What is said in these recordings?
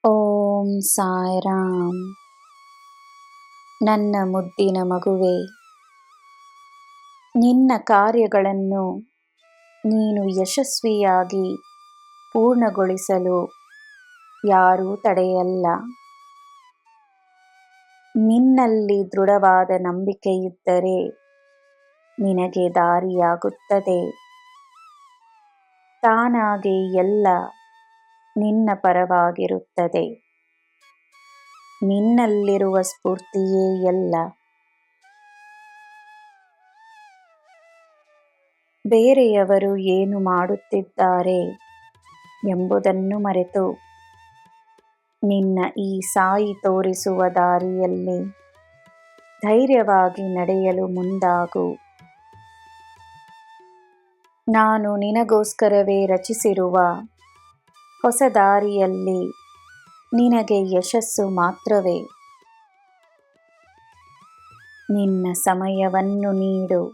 ಓಂ ಸಾಯಿರಾಮ್. ನನ್ನ ಮುದ್ದಿನ ಮಗುವೆ, ನಿನ್ನ ಕಾರ್ಯಗಳನ್ನು ನೀನು ಯಶಸ್ವಿಯಾಗಿ ಪೂರ್ಣಗೊಳಿಸಲು ಯಾರೂ ತಡೆಯಲ್ಲ. ನಿನ್ನಲ್ಲಿ ದೃಢವಾದ ನಂಬಿಕೆಯಿದ್ದರೆ ನಿನಗೆ ದಾರಿಯಾಗುತ್ತದೆ. ತಾನಾಗೆ ಎಲ್ಲ ನಿನ್ನ ಪರವಾಗಿರುತ್ತದೆ. ನಿನ್ನಲ್ಲಿರುವ ಸ್ಫೂರ್ತಿಯೇ ಎಲ್ಲ. ಬೇರೆಯವರು ಏನು ಮಾಡುತ್ತಿದ್ದಾರೆ ಎಂಬುದನ್ನು ಮರೆತು ನಿನ್ನ ಈ ಸಾಯಿ ತೋರಿಸುವ ದಾರಿಯಲ್ಲಿ ಧೈರ್ಯವಾಗಿ ನಡೆಯಲು ಮುಂದಾಗು. ನಾನು ನಿನಗೋಸ್ಕರವೇ ರಚಿಸಿರುವ ಹೊಸ ದಾರಿಯಲ್ಲಿ ನಿನಗೆ ಯಶಸ್ಸು ಮಾತ್ರವೇ. ನಿನ್ನ ಸಮಯವನ್ನು ನೀಡು,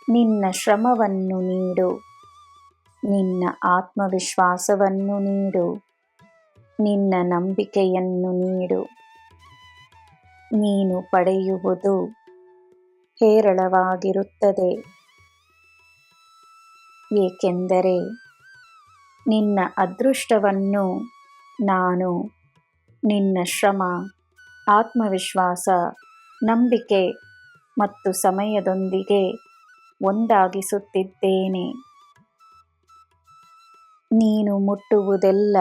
ನಿನ್ನ ಶ್ರಮವನ್ನು ನೀಡು, ನಿನ್ನ ಆತ್ಮವಿಶ್ವಾಸವನ್ನು ನೀಡು, ನಿನ್ನ ನಂಬಿಕೆಯನ್ನು ನೀಡು. ನೀನು ಪಡೆಯುವುದು ಹೇರಳವಾಗಿರುತ್ತದೆ. ಏಕೆಂದರೆ ನಿನ್ನ ಅದೃಷ್ಟವನ್ನು ನಾನು ನಿನ್ನ ಶ್ರಮ, ಆತ್ಮವಿಶ್ವಾಸ, ನಂಬಿಕೆ ಮತ್ತು ಸಮಯದೊಂದಿಗೆ ಒಂದಾಗಿಸುತ್ತಿದ್ದೇನೆ. ನೀನು ಮುಟ್ಟುವುದೆಲ್ಲ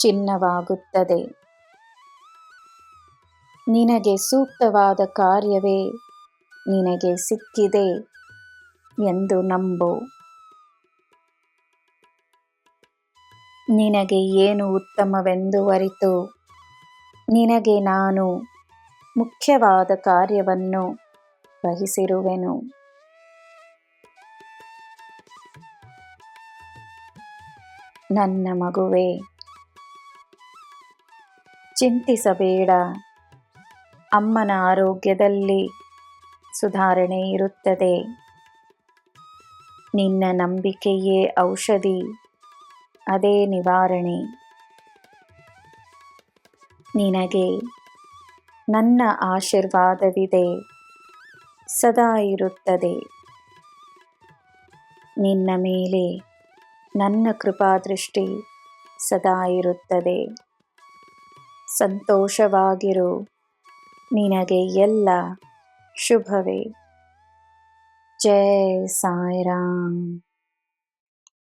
ಚಿನ್ನವಾಗುತ್ತದೆ. ನಿನಗೆ ಸೂಕ್ತವಾದ ಕಾರ್ಯವೇ ನಿನಗೆ ಸಿಕ್ಕಿದೆ ಎಂದು ನಂಬು. ನಿನಗೆ ಏನು ಉತ್ತಮವೆಂದು ಅರಿತು ನಿನಗೆ ನಾನು ಮುಖ್ಯವಾದ ಕಾರ್ಯವನ್ನು ವಹಿಸಿರುವೆನು. ನನ್ನ ಮಗುವೇ, ಚಿಂತಿಸಬೇಡ. ಅಮ್ಮನ ಆರೋಗ್ಯದಲ್ಲಿ ಸುಧಾರಣೆ ಇರುತ್ತದೆ. ನಿನ್ನ ನಂಬಿಕೆಯೇ ಔಷಧಿ, ಅದೇ ನಿವಾರಣೆ. ನಿನಗೆ ನನ್ನ ಆಶೀರ್ವಾದವಿದೆ, ಸದಾ ಇರುತ್ತದೆ. ನಿನ್ನ ಮೇಲೆ ನನ್ನ ಕೃಪಾದೃಷ್ಟಿ ಸದಾ ಇರುತ್ತದೆ. ಸಂತೋಷವಾಗಿರು. ನಿನಗೆ ಎಲ್ಲ ಶುಭವೇ. ಜೈ ಸಾಯಿರಾಮ್.